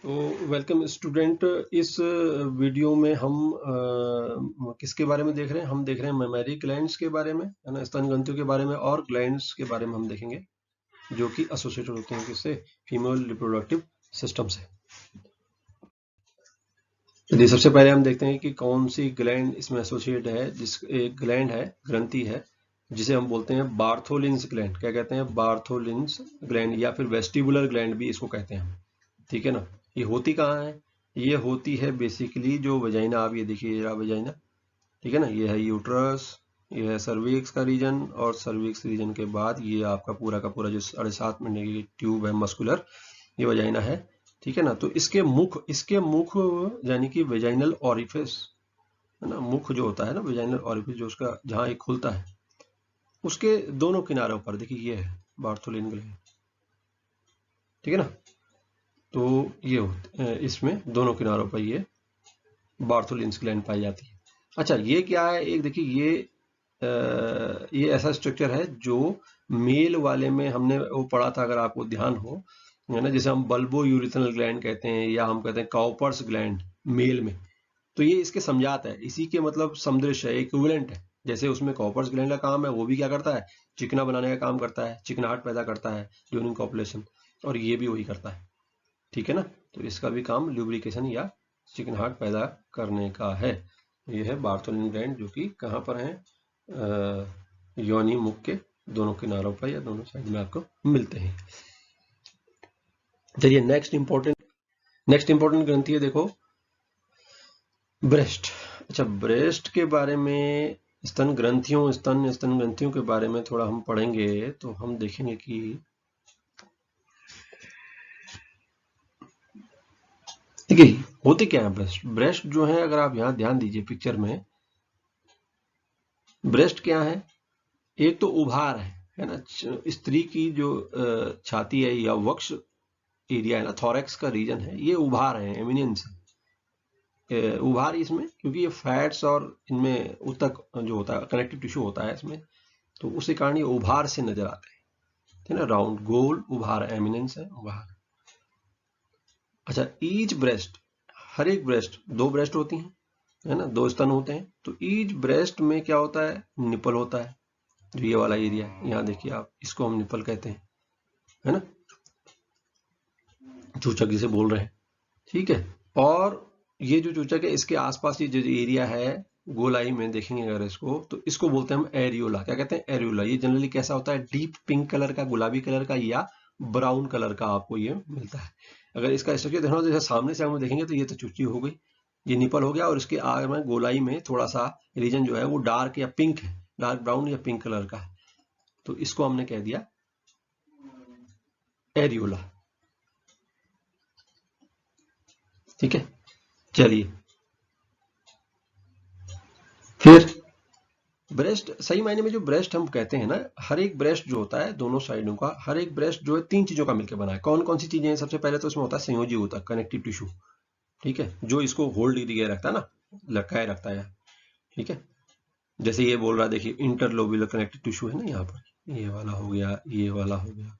तो welcome student. इस video में हम किसके बारे में देख रहे हैं? हम देख रहे हैं मेमरी ग्लैंड्स के बारे में, है ना, स्तन ग्रंथियों के बारे में और ग्लैंड्स के बारे में हम देखेंगे जो कि एसोसिएटेड होते हैं किससे? फीमेल रिप्रोडक्टिव सिस्टम से। चलिए सबसे पहले हम देखते हैं कि कौन सी ग्लैंड इसमें एसोसिएट है। एक ग्लैंड है, ग्रंथि है, जिसे हम बोलते हैं बार्थोलिन्स ग्लैंड। क्या कहते हैं? बार्थोलिन्स ग्लैंड, या फिर वेस्टिबुलर ग्लैंड भी इसको कहते हैं हम। ठीक है ना। ये होती कहाँ है? ये होती है बेसिकली जो वजाइना, आप ये देखिए जरा वजाइना, ठीक है ना, ये है यूट्रस, ये है सर्विक्स का रीजन, और सर्विक्स रीजन के बाद ये आपका पूरा का पूरा जो 7.5 महीने की ट्यूब है मस्कुलर, ये वजाइना है। ठीक है ना। तो इसके मुख यानी कि वेजाइनल ऑरिफिस, है ना, मुख जो होता है ना, वेजाइनल ऑरिफिस जो उसका जहाँ एक खुलता है, उसके दोनों किनारों पर देखिए ये है बार्थोलिन ग्लैंड। ठीक है ना। तो ये इसमें दोनों किनारों पर ये बार्थोलिन्स ग्लैंड पाई जाती है। अच्छा, ये क्या है? एक देखिए ये ऐसा स्ट्रक्चर है जो मेल वाले में हमने वो पढ़ा था, अगर आपको ध्यान हो, है ना, जिसे हम बल्बो यूरिथनल ग्लैंड कहते हैं, या हम कहते हैं काउपर्स ग्लैंड मेल में। तो ये इसके समझात है, इसी के मतलब समदृश्य है, इक्विवेलेंट है। जैसे उसमें कॉपर्स ग्लैंड का काम है, वो भी क्या करता है? चिकना बनाने का काम करता है, चिकनाहट पैदा करता है ड्यूरिंग कॉपुलेशन, और ये भी वही करता है। ठीक है ना। तो इसका भी काम ल्यूब्रिकेशन या चिकनाहट पैदा करने का है। ये है बार्थोलिन ग्लैंड, जो कि कहाँ पर है? योनि मुख के दोनों किनारों पर या दोनों साइड में आपको मिलते हैं। चलिए नेक्स्ट इंपॉर्टेंट ग्रंथि है, देखो, ब्रेस्ट। अच्छा, ब्रेस्ट के बारे में, स्तन ग्रंथियों के बारे में थोड़ा हम पढ़ेंगे, तो हम देखेंगे कि देखिए होते क्या है ब्रेस्ट जो है, अगर आप यहाँ ध्यान दीजिए पिक्चर में, ब्रेस्ट क्या है? एक तो उभार है ना, स्त्री की जो छाती है या वक्ष एरिया है ना, थोरैक्स का रीजन है, ये उभार है, एमिनेंस है। उभार इसमें क्योंकि ये फैट्स और इनमें ऊतक जो होता है, कनेक्टिव टिश्यू होता है इसमें, तो उसी कारण ये उभार से नजर आते हैं। ठीक है ना, राउंड गोल उभार, एमिनेंस है, उभार। अच्छा, ईच ब्रेस्ट, हर एक ब्रेस्ट, दो ब्रेस्ट होती हैं, है ना, दो स्तन होते हैं, तो ईच ब्रेस्ट में क्या होता है? निपल होता है। जो ये वाला एरिया यहाँ देखिए आप, इसको हम निपल कहते हैं, है ना, चूचक जिसे बोल रहे हैं। ठीक है। और ये जो चूचक है, इसके आसपास ये जो एरिया है गोलाई में देखेंगे अगर इसको, तो इसको बोलते हैं हम एरियोला। क्या कहते हैं? एरियोला। ये जनरली कैसा होता है? डीप पिंक कलर का, गुलाबी कलर का या ब्राउन कलर का आपको ये मिलता है। अगर इसका स्ट्रक्चर देखना, तो जैसे सामने से हम देखेंगे तो ये तो चूची हो गई, ये निपल हो गया, और इसके आगे में गोलाई में थोड़ा सा रीजन जो है वो डार्क या पिंक है, डार्क ब्राउन या पिंक कलर का है, तो इसको हमने कह दिया एरियोला। ठीक है। चलिए फिर ब्रेस्ट, सही मायने में जो ब्रेस्ट हम कहते हैं ना, हर एक ब्रेस्ट जो होता है दोनों साइडों का, हर एक ब्रेस्ट जो है तीन चीजों का मिलकर बना है। कौन कौन सी चीजें हैं? सबसे पहले तो इसमें होता है संयोजी ऊतक, कनेक्टिव टिश्यू। ठीक है, जो इसको होल्ड किए रखता है ना, लटकाए रखता है। ठीक है। जैसे ये बोल रहा है, देखिए इंटरलोब्यूलर कनेक्टिव टिश्यू है ना यहाँ पर, ये वाला हो गया, ये वाला हो गया।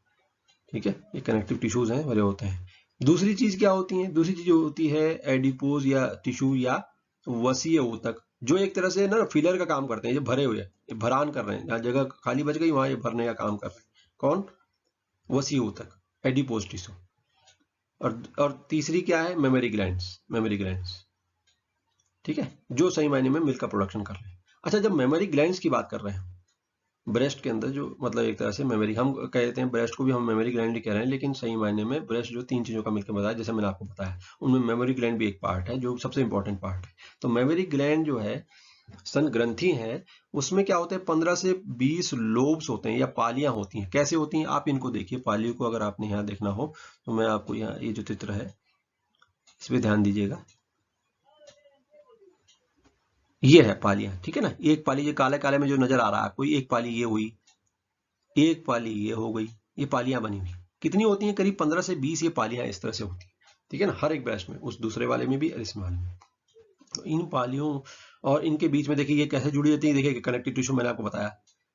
ठीक है, ये कनेक्टिव टिश्यूज हैं, बड़े होते हैं। दूसरी चीज क्या होती है? दूसरी चीज होती है एडिपोज या टिश्यू या वसीय ऊतक, जो एक तरह से ना फिलर का काम करते हैं। ये भरे हुए, ये भरान कर रहे हैं, जहाँ जगह खाली बच गई वहां ये भरने का काम कर रहे हैं। कौन? वसीय ऊतक, एडिपोज टिश्यू। और तीसरी क्या है? Mammary glands. ठीक है, जो सही मायने में मिल्क का प्रोडक्शन कर रहे हैं। अच्छा, जब मेमोरी ग्लैंड्स की बात कर रहे हैं ब्रेस्ट के अंदर, जो मतलब एक तरह से मेमोरी, हम कहते हैं ब्रेस्ट को भी हम मेमोरी ग्लैंड ही कह रहे हैं, लेकिन सही मायने में ब्रेस्ट जो तीन चीजों का मिलकर बताया, जैसे मैंने आपको बताया, उनमें मेमोरी ग्लैंड भी एक पार्ट है, जो सबसे इंपॉर्टेंट पार्ट है। तो मेमोरी ग्लैंड जो है, स्तन ग्रंथि है, उसमें क्या होते हैं? 15 से 20 लोब्स होते हैं या पालियां होती हैं। कैसे होती हैं? आप इनको देखिए, पालियों को अगर आपने यहाँ देखना हो, तो मैं आपको यहाँ ये जो चित्र है इस पर ध्यान दीजिएगा, ये है पालियां। ठीक है ना, एक पाली ये काले काले में जो नजर आ रहा है आपको, एक पाली ये हुई, एक पाली ये हो गई, ये पालियां बनी हुई। कितनी होती हैं? करीब 15 से 20 ये पालियां इस तरह से होती हैं। ठीक है ना, हर एक ब्रेस्ट में, उस दूसरे वाले में भी और इसमें वाले में। तो इन पालियों और इनके बीच में देखिए ये कैसे जुड़ी रहती है। देखिए कनेक्टिव टिश्यू मैंने आपको बताया,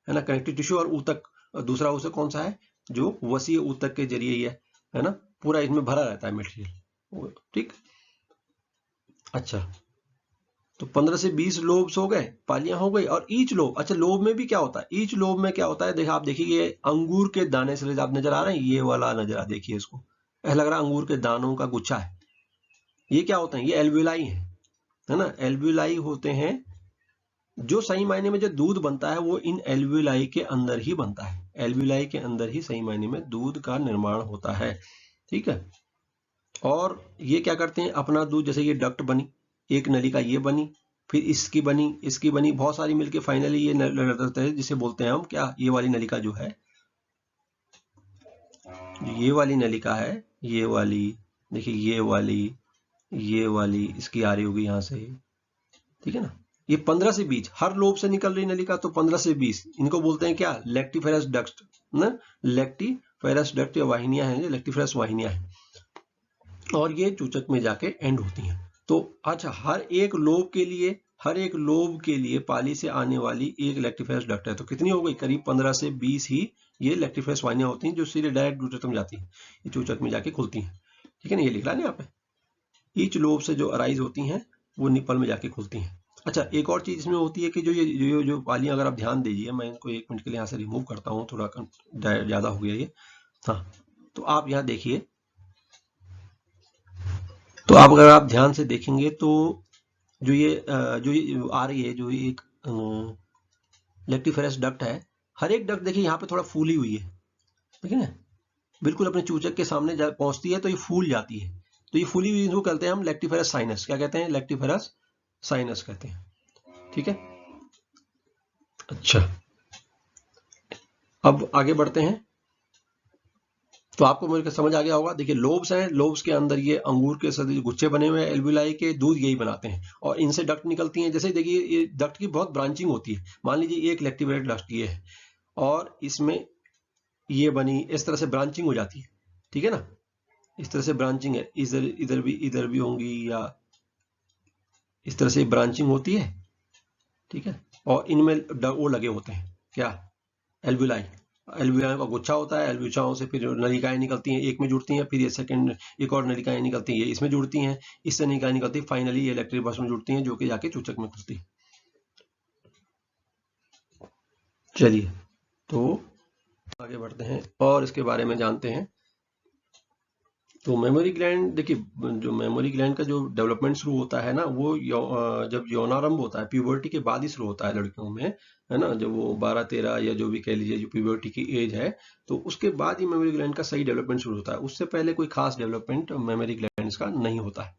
है ना, कनेक्टिव टिश्यू और ऊतक। दूसरा ऊतक कौन सा है? जो वसीय ऊतक के जरिए ही है ना, पूरा इसमें भरा रहता है मटेरियल, अच्छा, तो 15 से 20 लोब्स हो गए, पालियां हो गई। और ईच लोब, अच्छा लोब में भी क्या होता है, ईच लोब में क्या होता है, देखिए आप देखिए ये अंगूर के दाने से आप नजर आ रहे हैं, ये वाला नजर आ, देखिए इसको ऐसा लग रहा है अंगूर के दानों का गुच्छा है। ये क्या होते हैं, ये एल्विलाई है ना, एल्विलाई होते हैं। जो सही मायने में जो दूध बनता है वो इन एल्विलाई के अंदर ही बनता है, एल्विलाई के अंदर ही सही मायने में दूध का निर्माण होता है। ठीक है, और ये क्या करते हैं, अपना दूध, जैसे ये डक्ट बनी, एक नलिका ये बनी, फिर इसकी बनी, इसकी बनी, बहुत सारी मिलके फाइनली ये नलिका है, जिसे बोलते हैं हम क्या, ये वाली नलिका जो है, ये वाली नलिका है, ये वाली, देखिए ये वाली इसकी आ रही होगी यहाँ से, ठीक है ना। ये 15 से 20 हर लोब से निकल रही नलिका, तो 15 से 20 इनको बोलते हैं क्या, लेक्टिफेरस डक्ट ना, लेक्टिफेरस डक्ट या वाहिनियां हैं, लेक्टिफेरस वाहिनियां हैं, और ये चूचक में जाके एंड होती हैं। तो अच्छा, हर एक लोब के लिए पाली से आने वाली एक लेक्टिफेरस डक्ट है, तो कितनी हो गई, करीब 15 से 20 ही ये लेक्टिफेरस वाहिनियां होती हैं, जो सीधे डायरेक्ट चूचक में जाती हैं, ये चूचक में जाके खुलती हैं। ठीक है ना, ये लिख रहा है यहाँ पे, ईच लोब से जो अराइज होती हैं वो निपल में जाके खुलती हैं। अच्छा, एक और चीज इसमें होती है कि जो पालियां, अगर आप ध्यान दीजिए, मैं इनको 1 मिनट के लिए यहाँ से रिमूव करता हूँ, थोड़ा ज्यादा हो गया ये। हाँ, तो आप यहाँ देखिए, तो आप अगर आप ध्यान से देखेंगे तो जो ये आ रही है, जो ये एक लेक्टिफेरस डक्ट है, हर एक डक्ट देखिए यहाँ पे थोड़ा फूली हुई है, देखिए ना, बिल्कुल अपने चूचक के सामने पहुंचती है तो ये फूल जाती है, तो ये फूली हुई इसको कहते हैं हम लेक्टिफेरस साइनस, क्या कहते हैं, लेक्टिफेरस साइनस कहते हैं। ठीक है, अच्छा, अब आगे बढ़ते हैं। तो आपको मुझे समझ आ गया होगा, देखिए लोब्स हैं, लोब्स के अंदर ये अंगूर के सदी गुच्छे बने हुए हैं, एल्विलाई के, दूध यही बनाते हैं, और इनसे डक्ट निकलती हैं। जैसे देखिए ये डक्ट की बहुत ब्रांचिंग होती है, मान लीजिए एक लेक्टिवेटेड डक्ट ये है, और इसमें ये बनी, इस तरह से ब्रांचिंग हो जाती है, ठीक है ना, इस तरह से ब्रांचिंग है, इधर भी होंगी, या इस तरह से ब्रांचिंग होती है, ठीक है, और इनमें वो लगे होते हैं क्या, एल्विलाई, एल्विलाई का गुच्छा होता है, एल्विचाओं से फिर नलिकाएं निकलती हैं, एक में जुड़ती हैं, फिर ये सेकंड एक और नलिकाएं निकलती हैं, ये इसमें जुड़ती हैं, इससे नलिकाएं निकलती हैं, फाइनली ये इलेक्ट्रिक बस में जुड़ती हैं, जो कि जाके चूचक में खुलती है। चलिए, तो आगे बढ़ते हैं और इसके बारे में जानते हैं। तो मेमोरी ग्लैंड, देखिए जो मेमोरी ग्लैंड का जो डेवलपमेंट शुरू होता है ना, वो जब यौनारंभ होता है, प्यूबर्टी के बाद ही शुरू होता है लड़कियों में, है ना, जब वो 12-13 या जो भी कह लीजिए, जो प्यूबर्टी की एज है, तो उसके बाद ही मेमोरी ग्लैंड का सही डेवलपमेंट शुरू होता है, उससे पहले कोई खास डेवलपमेंट मेमोरी ग्लैंड का नहीं होता है।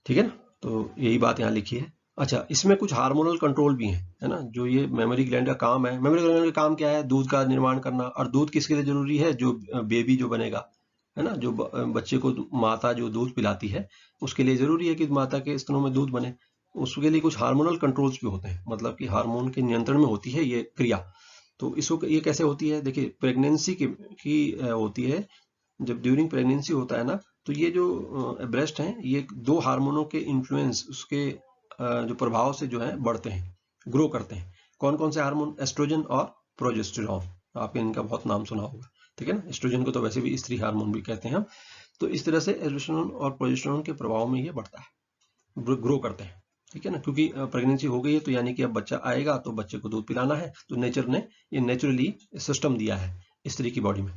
ठीक है ना, तो यही बात यहाँ लिखी है। अच्छा, इसमें कुछ हार्मोनल कंट्रोल भी है ना, जो ये मेमोरी ग्लैंड का काम है। मेमोरी ग्लैंड का काम क्या है, दूध का निर्माण करना, और दूध किसके लिए जरूरी है, जो बेबी जो बनेगा, है ना, जो बच्चे को माता जो दूध पिलाती है, उसके लिए जरूरी है कि माता के स्तनों में दूध बने। उसके लिए कुछ हार्मोनल कंट्रोल्स भी होते हैं, मतलब कि हार्मोन के नियंत्रण में होती है ये क्रिया। तो इसको ये कैसे होती है, देखिए प्रेगनेंसी की होती है, जब ड्यूरिंग प्रेगनेंसी होता है ना, तो ये जो ब्रेस्ट हैं, ये 2 हार्मोनों के इन्फ्लुएंस, उसके जो प्रभाव से जो है बढ़ते हैं, ग्रो करते हैं। कौन कौन से हार्मोन, एस्ट्रोजन और प्रोजेस्टेरॉन, आपने इनका बहुत नाम सुना होगा, ठीक है ना। एस्ट्रोजन को तो वैसे भी स्त्री हार्मोन भी कहते हैं हम। तो इस तरह से एस्ट्रोजन और प्रोजेस्टेरॉन के प्रभाव में ये बढ़ता है, ग्रो करते हैं, ठीक है ना, क्योंकि प्रेगनेंसी हो गई है, तो यानी कि अब बच्चा आएगा तो बच्चे को दूध पिलाना है, तो नेचर ने ये नेचुरली सिस्टम दिया है स्त्री की बॉडी में।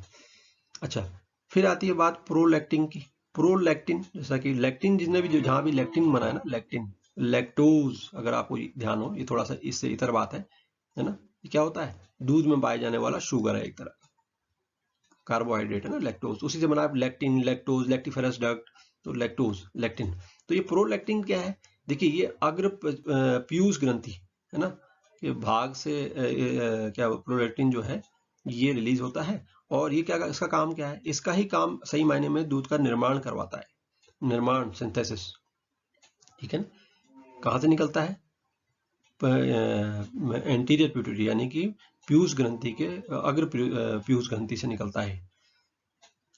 अच्छा, फिर आती है बात प्रोलैक्टिन की। प्रोलैक्टिन, जैसा कि लैक्टिन, जिसने भी, जो जहां भी लैक्टिन बना है ना, लैक्टिन, लैक्टोज, अगर आपको ध्यान हो, ये थोड़ा सा इससे इतर बात है ना, ये क्या होता है, दूध में पाए जाने वाला शुगर है, एक तरह का कार्बोहाइड्रेट है ना, लैक्टोज, उसी से बना है लैक्टिन, लैक्टोज, लैक्टिफेरस डक्ट, तो लैक्टोज, लैक्टिन। तो ये प्रोलैक्टिन क्या है, देखिए ये अग्र पीयूष ग्रंथि है ना, ये भाग से क्या प्रोलैक्टिन जो है ये रिलीज होता है, और ये क्या, इसका काम क्या है, इसका ही काम सही मायने में दूध का निर्माण करवाता है, निर्माण, सिंथेसिस, ठीक है ना। कहाँ से निकलता है, एंटीरियर पिट्यूटरी, यानी कि पीयूष ग्रंथि के अग्र पीयूष ग्रंथि से निकलता है,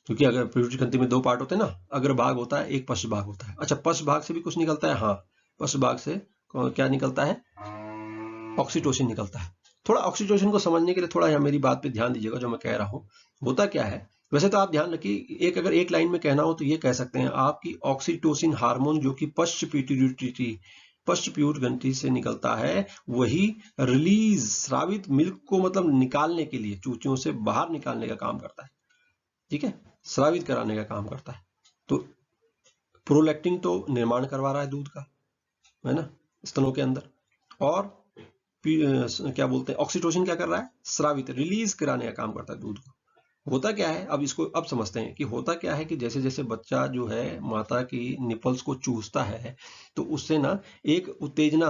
क्योंकि अगर पिट्यूटरी ग्रंथि में 2 पार्ट होते हैं ना, अग्र भाग होता है, एक पश्च भाग होता है। अच्छा, पश्च भाग से भी कुछ निकलता है, हाँ, पश्च भाग से क्या निकलता है, ऑक्सीटोसिन निकलता है। थोड़ा ऑक्सीटोसिन को समझने के लिए थोड़ा यहाँ मेरी बात पे ध्यान दीजिएगा, जो मैं कह रहा हूँ, होता क्या है, वैसे तो आप ध्यान रखिए, एक अगर एक लाइन में कहना हो तो ये कह सकते हैं आपकी ऑक्सीटोसिन हार्मोन जो कि पश्च प्यूट ग्रंथि से निकलता है, वही रिलीज स्रावित मिल्क को मतलब निकालने के लिए, चूचियों से बाहर निकालने का काम करता है, ठीक है, स्रावित कराने का काम करता है। तो प्रोलैक्टिन तो निर्माण करवा रहा है दूध का, है ना, स्तनों के अंदर, और क्या बोलते हैं, ऑक्सीटोसिन क्या कर रहा है, स्रावित रिलीज कराने का काम करता है दूध को। होता क्या है, अब इसको अब समझते हैं कि होता क्या है कि जैसे जैसे बच्चा जो है माता की निपल्स को चूसता है, तो उससे ना एक उत्तेजना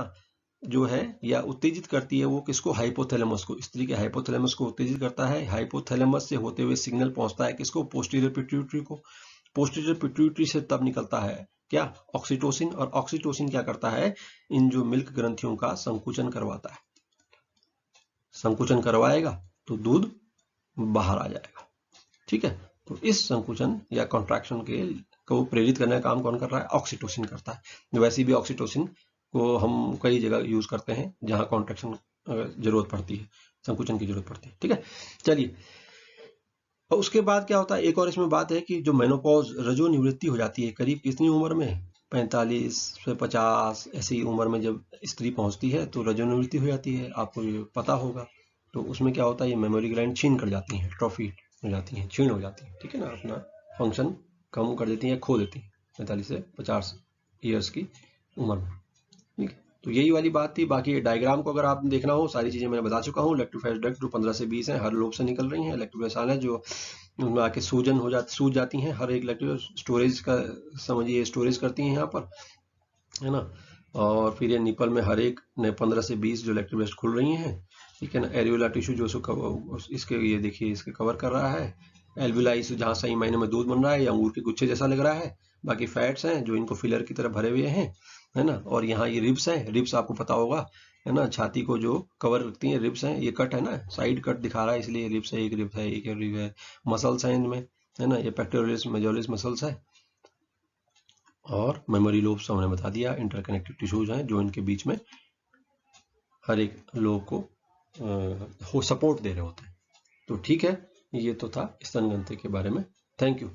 जो है या उत्तेजित करती है, वो किसको, हाइपोथैलेमस को, स्त्री के हाइपोथैलेमस को उत्तेजित करता है। हाइपोथैलेमस से होते हुए सिग्नल पहुंचता है किसको, पोस्टीरियर पिट्यूटरी को। पोस्टीरियर पिट्यूटरी से तब निकलता है क्या, ऑक्सीटोसिन, और ऑक्सीटोसिन क्या करता है, इन जो मिल्क ग्रंथियों का संकुचन करवाता है। संकुचन करवाएगा तो दूध बाहर आ जाएगा, ठीक है। तो इस संकुचन या कॉन्ट्रैक्शन को प्रेरित करने का काम कौन कर रहा है, ऑक्सीटोसिन करता है। वैसे भी ऑक्सीटोसिन को हम कई जगह यूज करते हैं जहां कॉन्ट्रैक्शन जरूरत पड़ती है, संकुचन की जरूरत पड़ती है, ठीक है। चलिए, और उसके बाद क्या होता है, एक और इसमें बात है कि जो मेनोपॉज रजो निवृत्ति हो जाती है करीब कितनी उम्र में, 45 से 50 ऐसी उम्र में जब स्त्री पहुंचती है तो रजो निवृत्ति हो जाती है, आपको ये पता होगा। तो उसमें क्या होता है, ये मेमोरी ग्लैंड छीन कर जाती हैं, ट्रॉफी हो जाती हैं, छीण हो जाती हैं, ठीक है ना, अपना फंक्शन कम कर देती हैं, खो देती हैं 45 से 50 ईयर्स की उम्र में, ठीक है। तो यही वाली बात थी। बाकी डायग्राम को अगर आप देखना हो, सारी चीजें मैंने बता चुका हूँ। इलेक्ट्रोफाइज डक्ट जो 15 से 20 है, हर लोब से निकल रही हैं। इलेक्ट्रोफाइज है जो उनमें आके सूज जाती हैं, हर एक इलेक्ट्रो स्टोरेज का समझिए, स्टोरेज करती हैं यहाँ पर, है ना। और फिर ये निपल में हर एक 15 से 20 जो इलेक्ट्रोवेस्ट खुल रही हैं, ठीक है ना। एरियोला टिश्यू जो इसके ये देखिए इसके कवर कर रहा है। एल्विलाई जहाँ सही मायने में दूध बन रहा है, या अंगूर के गुच्छे जैसा लग रहा है। बाकी फैट्स हैं जो इनको फिलर की तरह भरे हुए हैं, है ना। और यहाँ ये रिब्स हैं, रिब्स आपको पता होगा, है ना, छाती को जो कवर रखती है रिब्स हैं। ये कट है ना, साइड कट दिखा रहा है, इसलिए रिब्स है, एक रिब है, एक रिब है। मसल्स हैं इनमें, है ना, ये पेक्टोरलिस मेजोरिस मसल्स है। और मेमोरी लोब्स हमने बता दिया, इंटरकनेक्टेड टिश्यूज हैं जो इनके बीच में हर एक लोब को सपोर्ट दे रहे होते हैं। तो ठीक है, ये तो था स्तन ग्रंथि के बारे में। Thank you.